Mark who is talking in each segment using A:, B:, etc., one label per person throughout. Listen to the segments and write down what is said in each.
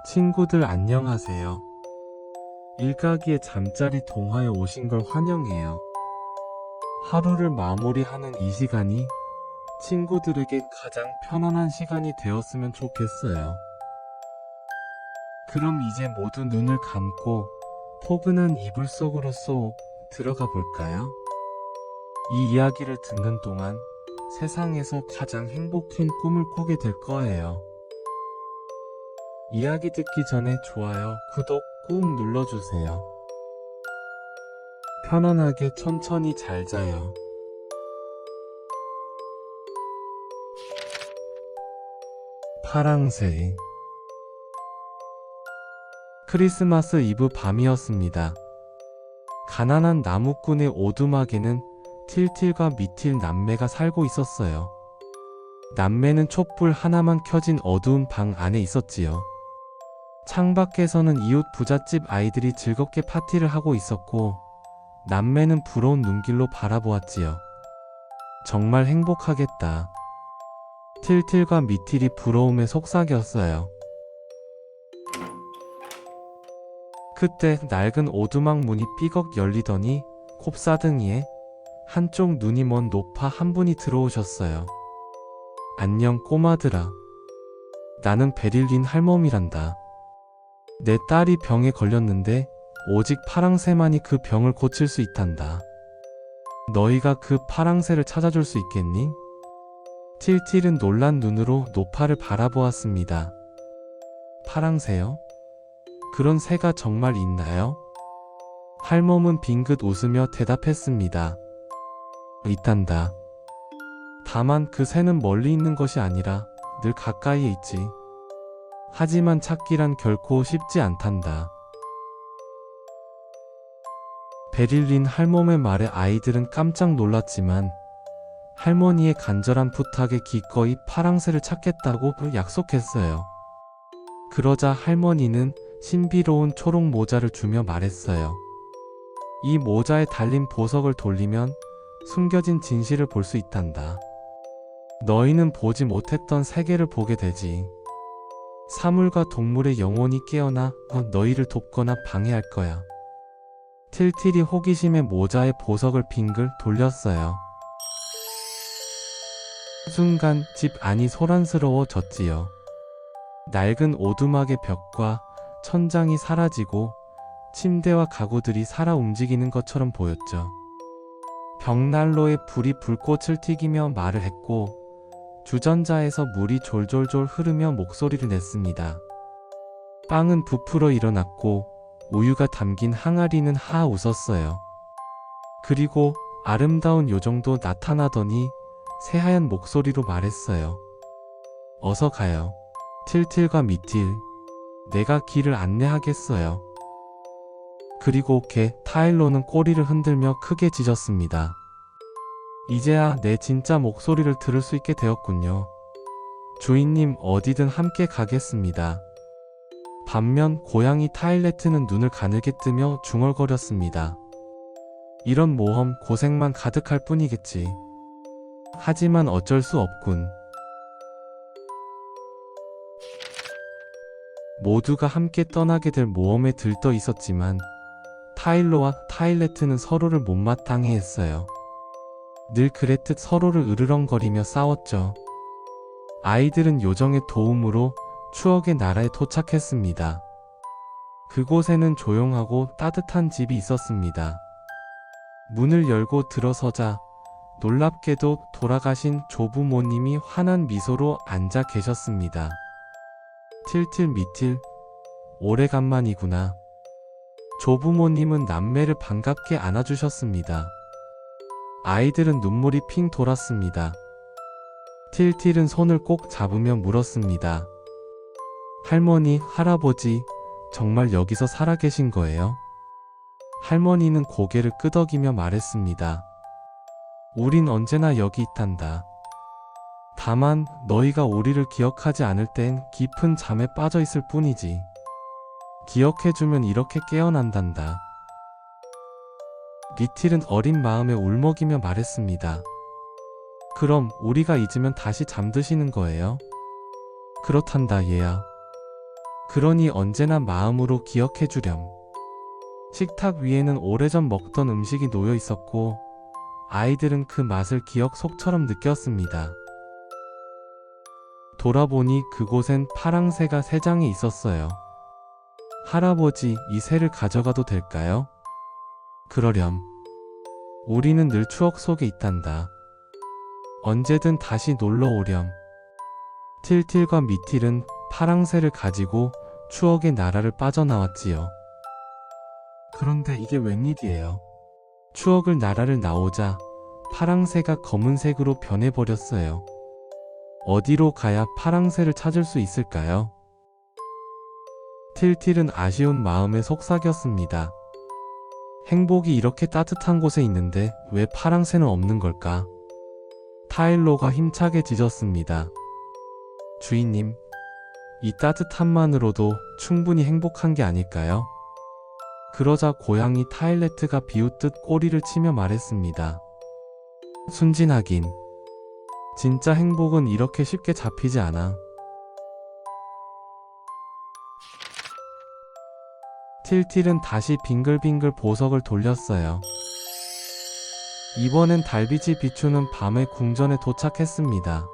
A: 친구들 안녕하세요. 일가기의 잠자리 동화에 오신 걸 환영해요. 하루를 마무리하는 이 시간이 친구들에게 가장 편안한 시간이 되었으면 좋겠어요. 그럼 이제 모두 눈을 감고 포근한 이불 속으로 쏙 들어가 볼까요? 이 이야기를 듣는 동안 세상에서 가장 행복한 꿈을 꾸게 될 거예요. 이야기 듣기 전에 좋아요, 구독 꾹 눌러주세요. 편안하게 천천히 잘 자요. 파랑새. 크리스마스 이브 밤이었습니다. 가난한 나무꾼의 오두막에는 틸틸과 미틸 남매가 살고 있었어요. 남매는 촛불 하나만 켜진 어두운 방 안에 있었지요. 창밖에서는 이웃 부잣집 아이들이 즐겁게 파티를 하고 있었고 남매는 부러운 눈길로 바라보았지요. 정말 행복하겠다. 틸틸과 미틸이 부러움에 속삭였어요. 그때 낡은 오두막 문이 삐걱 열리더니 콥사등이에 한쪽 눈이 먼 노파 한 분이 들어오셨어요. 안녕 꼬마들아. 나는 베릴린 할멈이란다. 내 딸이 병에 걸렸는데 오직 파랑새만이 그 병을 고칠 수 있단다. 너희가 그 파랑새를 찾아줄 수 있겠니? 틸틸은 놀란 눈으로 노파를 바라보았습니다. 파랑새요? 그런 새가 정말 있나요? 할멈은 빙긋 웃으며 대답했습니다. 있단다. 다만 그 새는 멀리 있는 것이 아니라 늘 가까이에 있지. 하지만 찾기란 결코 쉽지 않단다. 베릴린 할멈의 말에 아이들은 깜짝 놀랐지만 할머니의 간절한 부탁에 기꺼이 파랑새를 찾겠다고 약속했어요. 그러자 할머니는 신비로운 초록 모자를 주며 말했어요. 이 모자에 달린 보석을 돌리면 숨겨진 진실을 볼 수 있단다. 너희는 보지 못했던 세계를 보게 되지. 사물과 동물의 영혼이 깨어나 너희를 돕거나 방해할 거야. 틸틸이 호기심에 모자의 보석을 빙글 돌렸어요. 순간 집 안이 소란스러워졌지요. 낡은 오두막의 벽과 천장이 사라지고 침대와 가구들이 살아 움직이는 것처럼 보였죠. 벽난로에 불이 불꽃을 튀기며 말을 했고 주전자에서 물이 졸졸졸 흐르며 목소리를 냈습니다. 빵은 부풀어 일어났고 우유가 담긴 항아리는 하 웃었어요. 그리고 아름다운 요정도 나타나더니 새하얀 목소리로 말했어요. 어서 가요. 틸틸과 미틸. 내가 길을 안내하겠어요. 그리고 개 타일로는 꼬리를 흔들며 크게 짖었습니다. 이제야 내 진짜 목소리를 들을 수 있게 되었군요. 주인님 어디든 함께 가겠습니다. 반면 고양이 타일레트는 눈을 가늘게 뜨며 중얼거렸습니다. 이런 모험 고생만 가득할 뿐이겠지. 하지만 어쩔 수 없군. 모두가 함께 떠나게 될 모험에 들떠 있었지만 타일로와 타일레트는 서로를 못마땅해 했어요. 늘 그랬듯 서로를 으르렁거리며 싸웠죠. 아이들은 요정의 도움으로 추억의 나라에 도착했습니다. 그곳에는 조용하고 따뜻한 집이 있었습니다. 문을 열고 들어서자 놀랍게도 돌아가신 조부모님이 환한 미소로 앉아 계셨습니다. 틸틸 미틸, 오래간만이구나. 조부모님은 남매를 반갑게 안아주셨습니다. 아이들은 눈물이 핑 돌았습니다. 틸틸은 손을 꼭 잡으며 물었습니다. 할머니, 할아버지, 정말 여기서 살아계신 거예요? 할머니는 고개를 끄덕이며 말했습니다. 우린 언제나 여기 있단다. 다만 너희가 우리를 기억하지 않을 땐 깊은 잠에 빠져 있을 뿐이지. 기억해주면 이렇게 깨어난단다. 미틸은 어린 마음에 울먹이며 말했습니다. 그럼 우리가 잊으면 다시 잠드시는 거예요? 그렇단다 얘야. 그러니 언제나 마음으로 기억해 주렴. 식탁 위에는 오래전 먹던 음식이 놓여 있었고 아이들은 그 맛을 기억 속처럼 느꼈습니다. 돌아보니 그곳엔 파랑새가 3장이 있었어요. 할아버지, 이 새를 가져가도 될까요? 그러렴. 우리는 늘 추억 속에 있단다. 언제든 다시 놀러 오렴. 틸틸과 미틸은 파랑새를 가지고 추억의 나라를 빠져나왔지요. 그런데 이게 웬일이에요? 추억을 나라를 나오자 파랑새가 검은색으로 변해버렸어요. 어디로 가야 파랑새를 찾을 수 있을까요? 틸틸은 아쉬운 마음에 속삭였습니다. 행복이 이렇게 따뜻한 곳에 있는데 왜 파랑새는 없는 걸까? 타일로가 힘차게 짖었습니다. 주인님, 이 따뜻함만으로도 충분히 행복한 게 아닐까요? 그러자 고양이 타일레트가 비웃듯 꼬리를 치며 말했습니다. 순진하긴. 진짜 행복은 이렇게 쉽게 잡히지 않아. 틸틸은 다시 빙글빙글 보석을 돌렸어요. 이번엔 달빛이 비추는 밤의 궁전에 도착했습니다.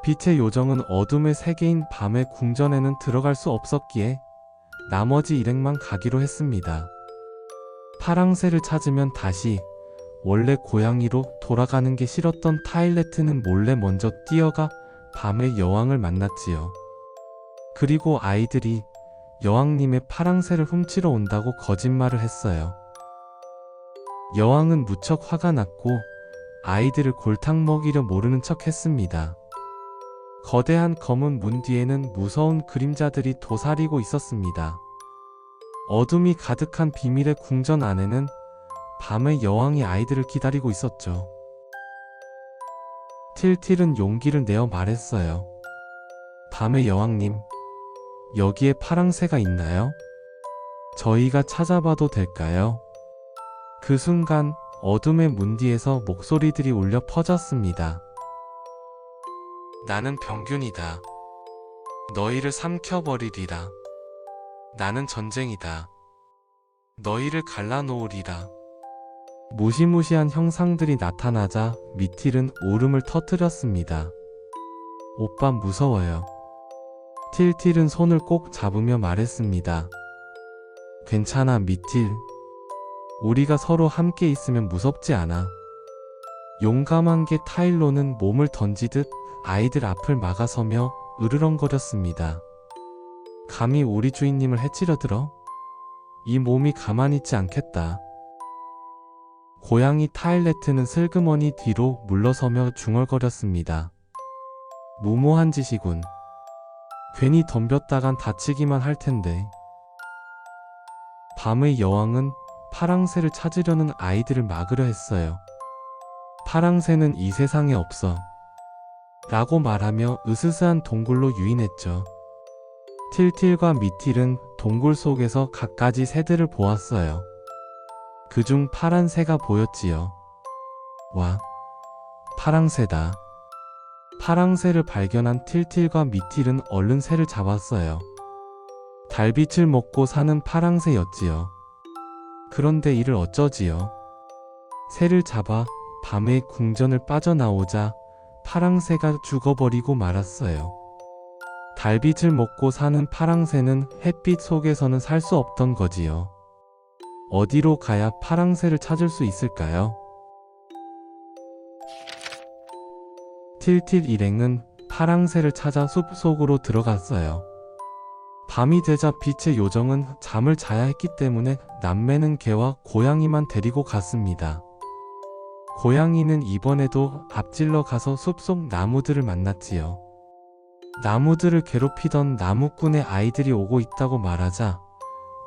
A: 빛의 요정은 어둠의 세계인 밤의 궁전에는 들어갈 수 없었기에 나머지 일행만 가기로 했습니다. 파랑새를 찾으면 다시 원래 고양이로 돌아가는 게 싫었던 타일레트는 몰래 먼저 뛰어가 밤의 여왕을 만났지요. 그리고 아이들이 여왕님의 파랑새를 훔치러 온다고 거짓말을 했어요. 여왕은 무척 화가 났고 아이들을 골탕 먹이려 모르는 척 했습니다. 거대한 검은 문 뒤에는 무서운 그림자들이 도사리고 있었습니다. 어둠이 가득한 비밀의 궁전 안에는 밤의 여왕이 아이들을 기다리고 있었죠. 틸틸은 용기를 내어 말했어요. 밤의 여왕님, 여기에 파랑새가 있나요? 저희가 찾아봐도 될까요? 그 순간 어둠의 문 뒤에서 목소리들이 울려 퍼졌습니다. 나는 병균이다. 너희를 삼켜버리리라. 나는 전쟁이다. 너희를 갈라놓으리라. 무시무시한 형상들이 나타나자 미틸은 울음을 터뜨렸습니다. 오빠 무서워요. 틸틸은 손을 꼭 잡으며 말했습니다. 괜찮아 미틸. 우리가 서로 함께 있으면 무섭지 않아. 용감한 게 타일로는 몸을 던지듯 아이들 앞을 막아서며 으르렁거렸습니다. 감히 우리 주인님을 해치려 들어? 이 몸이 가만히 있지 않겠다. 고양이 타일레트는 슬그머니 뒤로 물러서며 중얼거렸습니다. 무모한 짓이군. 괜히 덤볐다간 다치기만 할 텐데. 밤의 여왕은 파랑새를 찾으려는 아이들을 막으려 했어요. 파랑새는 이 세상에 없어. 라고 말하며 으스스한 동굴로 유인했죠. 틸틸과 미틸은 동굴 속에서 갖가지 새들을 보았어요. 그중 파란 새가 보였지요. 와, 파랑새다. 파랑새를 발견한 틸틸과 미틸은 얼른 새를 잡았어요. 달빛을 먹고 사는 파랑새였지요. 그런데 이를 어쩌지요? 새를 잡아 밤의 궁전을 빠져나오자 파랑새가 죽어버리고 말았어요. 달빛을 먹고 사는 파랑새는 햇빛 속에서는 살 수 없던 거지요. 어디로 가야 파랑새를 찾을 수 있을까요? 틸틸 일행은 파랑새를 찾아 숲속으로 들어갔어요. 밤이 되자 빛의 요정은 잠을 자야 했기 때문에 남매는 개와 고양이만 데리고 갔습니다. 고양이는 이번에도 앞질러 가서 숲속 나무들을 만났지요. 나무들을 괴롭히던 나무꾼의 아이들이 오고 있다고 말하자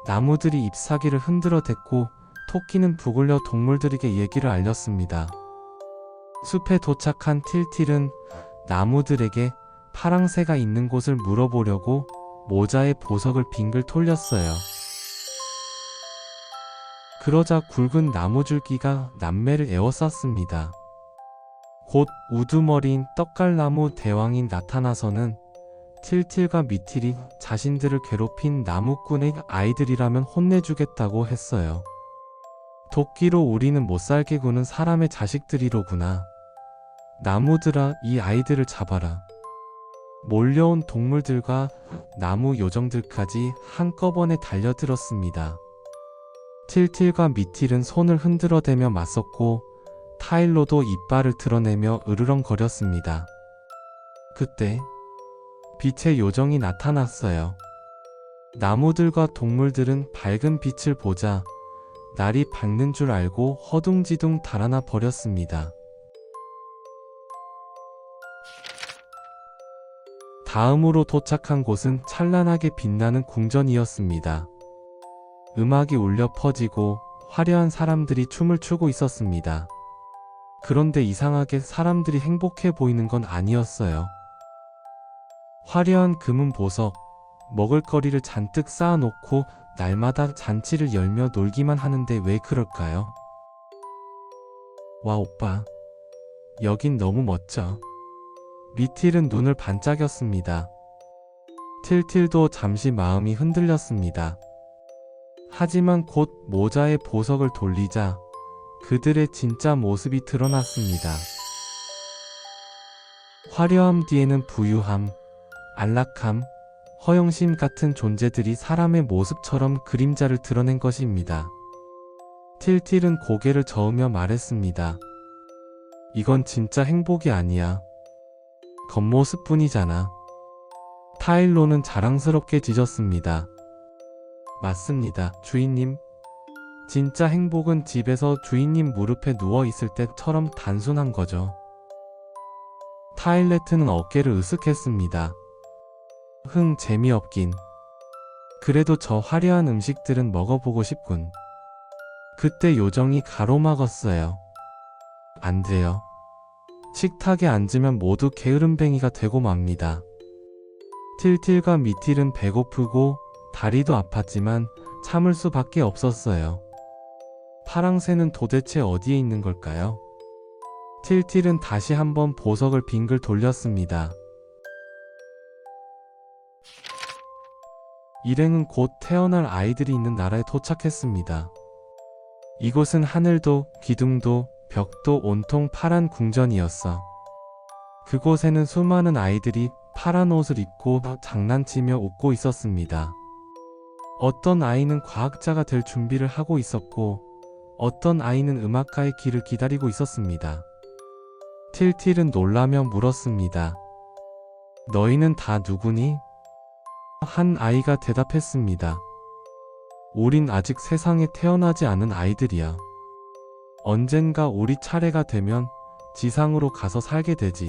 A: 나무들이 잎사귀를 흔들어 댔고 토끼는 북을려 동물들에게 얘기를 알렸습니다. 숲에 도착한 틸틸은 나무들에게 파랑새가 있는 곳을 물어보려고 모자에 보석을 빙글 돌렸어요. 그러자 굵은 나무줄기가 남매를 에워쌌습니다. 곧 우두머리인 떡갈나무 대왕이 나타나서는 틸틸과 미틸이 자신들을 괴롭힌 나무꾼의 아이들이라면 혼내주겠다고 했어요. 도끼로 우리는 못살게 구는 사람의 자식들이로구나. 나무들아, 이 아이들을 잡아라. 몰려온 동물들과 나무 요정들까지 한꺼번에 달려들었습니다. 틸틸과 미틸은 손을 흔들어대며 맞섰고 타일로도 이빨을 드러내며 으르렁거렸습니다. 그때 빛의 요정이 나타났어요. 나무들과 동물들은 밝은 빛을 보자 날이 밝는 줄 알고 허둥지둥 달아나 버렸습니다. 다음으로 도착한 곳은 찬란하게 빛나는 궁전이었습니다. 음악이 울려 퍼지고 화려한 사람들이 춤을 추고 있었습니다. 그런데 이상하게 사람들이 행복해 보이는 건 아니었어요. 화려한 금은 보석, 먹을거리를 잔뜩 쌓아놓고 날마다 잔치를 열며 놀기만 하는데 왜 그럴까요? 와, 오빠. 여긴 너무 멋져. 미틸은 눈을 반짝였습니다. 틸틸도 잠시 마음이 흔들렸습니다. 하지만 곧 모자에 보석을 돌리자 그들의 진짜 모습이 드러났습니다. 화려함 뒤에는 부유함, 안락함, 허영심 같은 존재들이 사람의 모습처럼 그림자를 드러낸 것입니다. 틸틸은 고개를 저으며 말했습니다. 이건 진짜 행복이 아니야. 겉모습뿐이잖아. 타일로는 자랑스럽게 짖었습니다. 맞습니다, 주인님. 진짜 행복은 집에서 주인님 무릎에 누워 있을 때처럼 단순한 거죠. 타일레트는 어깨를 으쓱했습니다. 재미없긴. 그래도 저 화려한 음식들은 먹어보고 싶군. 그때 요정이 가로막았어요. 안 돼요. 식탁에 앉으면 모두 게으름뱅이가 되고 맙니다. 틸틸과 미틸은 배고프고 다리도 아팠지만 참을 수밖에 없었어요. 파랑새는 도대체 어디에 있는 걸까요? 틸틸은 다시 한번 보석을 빙글 돌렸습니다. 일행은 곧 태어날 아이들이 있는 나라에 도착했습니다. 이곳은 하늘도 기둥도 벽도 온통 파란 궁전이었어. 그곳에는 수많은 아이들이 파란 옷을 입고 장난치며 웃고 있었습니다. 어떤 아이는 과학자가 될 준비를 하고 있었고 어떤 아이는 음악가의 길을 기다리고 있었습니다. 틸틸은 놀라며 물었습니다. 너희는 다 누구니? 한 아이가 대답했습니다. 우린 아직 세상에 태어나지 않은 아이들이야. 언젠가 우리 차례가 되면 지상으로 가서 살게 되지.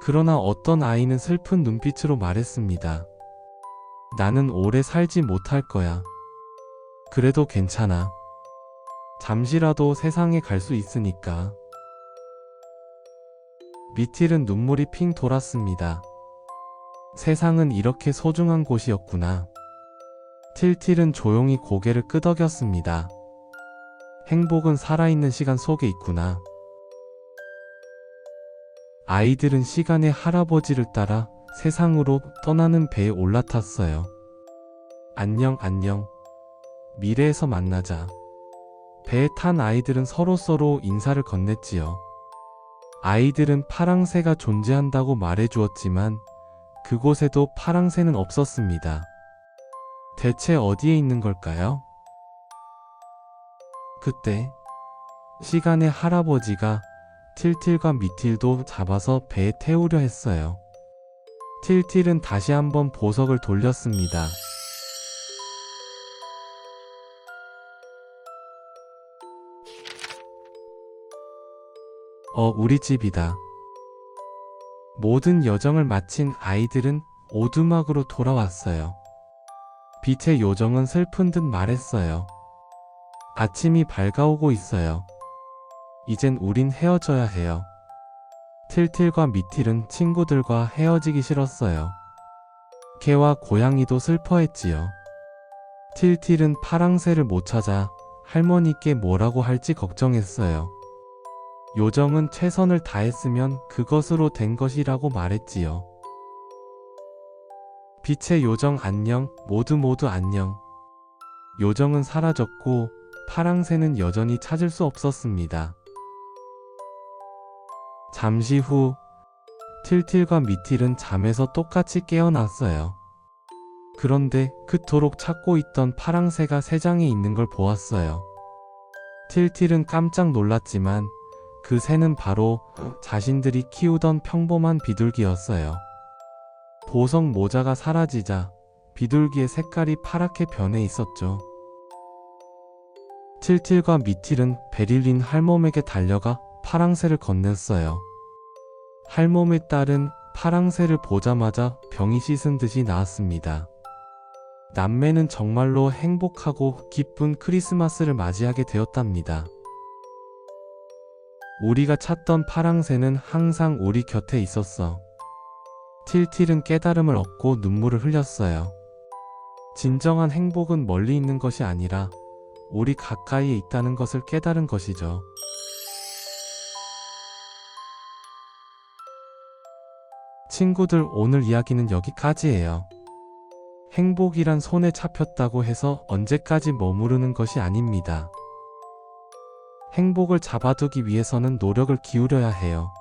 A: 그러나 어떤 아이는 슬픈 눈빛으로 말했습니다. 나는 오래 살지 못할 거야. 그래도 괜찮아. 잠시라도 세상에 갈 수 있으니까. 미틸은 눈물이 핑 돌았습니다. 세상은 이렇게 소중한 곳이었구나. 틸틸은 조용히 고개를 끄덕였습니다. 행복은 살아있는 시간 속에 있구나. 아이들은 시간의 할아버지를 따라 세상으로 떠나는 배에 올라탔어요. 안녕, 안녕. 미래에서 만나자. 배에 탄 아이들은 서로 인사를 건넸지요. 아이들은 파랑새가 존재한다고 말해주었지만 그곳에도 파랑새는 없었습니다. 대체 어디에 있는 걸까요? 그때 시간의 할아버지가 틸틸과 미틸도 잡아서 배에 태우려 했어요. 틸틸은 다시 한번 보석을 돌렸습니다. 우리 집이다. 모든 여정을 마친 아이들은 오두막으로 돌아왔어요. 빛의 요정은 슬픈 듯 말했어요. 아침이 밝아오고 있어요. 이젠 우린 헤어져야 해요. 틸틸과 미틸은 친구들과 헤어지기 싫었어요. 개와 고양이도 슬퍼했지요. 틸틸은 파랑새를 못 찾아 할머니께 뭐라고 할지 걱정했어요. 요정은 최선을 다했으면 그것으로 된 것이라고 말했지요. 빛의 요정 안녕, 모두 모두 안녕. 요정은 사라졌고 파랑새는 여전히 찾을 수 없었습니다. 잠시 후 틸틸과 미틸은 잠에서 똑같이 깨어났어요. 그런데 그토록 찾고 있던 파랑새가 새장에 있는 걸 보았어요. 틸틸은 깜짝 놀랐지만 그 새는 바로 자신들이 키우던 평범한 비둘기였어요. 보석 모자가 사라지자 비둘기의 색깔이 파랗게 변해 있었죠. 틸틸과 미틸은 베릴린 할멈에게 달려가 파랑새를 건넸어요. 할멈의 딸은 파랑새를 보자마자 병이 씻은 듯이 나았습니다. 남매는 정말로 행복하고 기쁜 크리스마스를 맞이하게 되었답니다. 우리가 찾던 파랑새는 항상 우리 곁에 있었어. 틸틸은 깨달음을 얻고 눈물을 흘렸어요. 진정한 행복은 멀리 있는 것이 아니라 우리 가까이에 있다는 것을 깨달은 것이죠. 친구들, 오늘 이야기는 여기까지예요. 행복이란 손에 잡혔다고 해서 언제까지 머무르는 것이 아닙니다. 행복을 잡아두기 위해서는 노력을 기울여야 해요.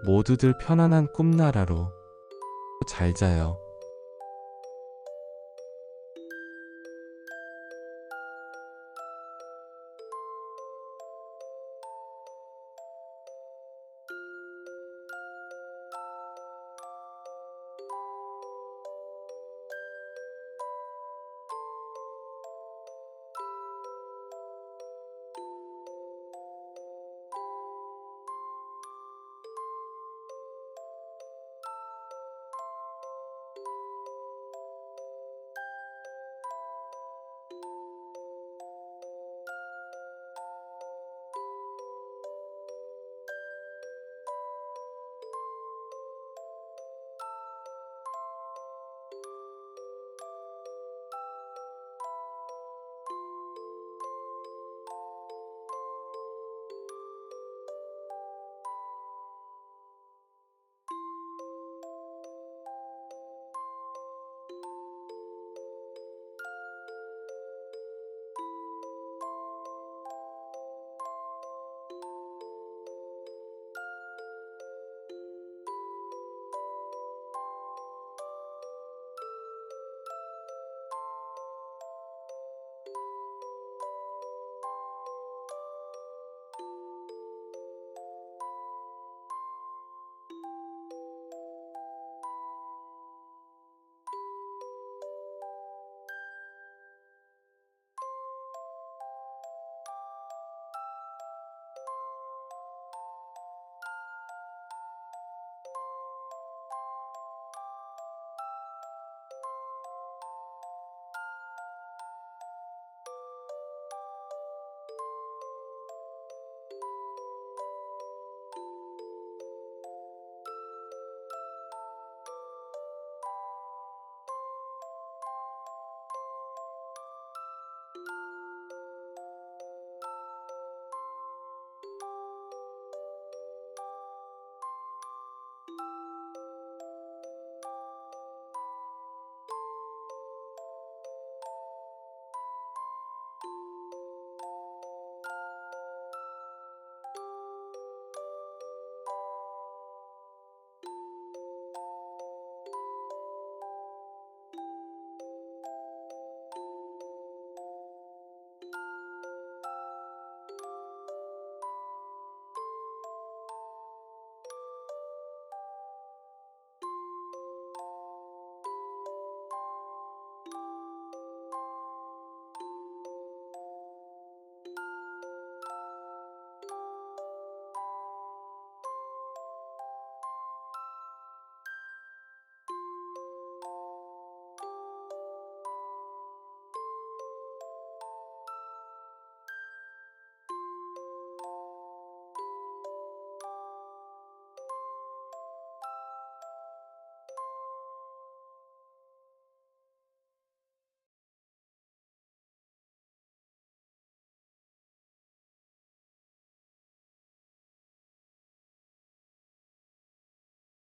A: 모두들 편안한 꿈나라로 잘 자요.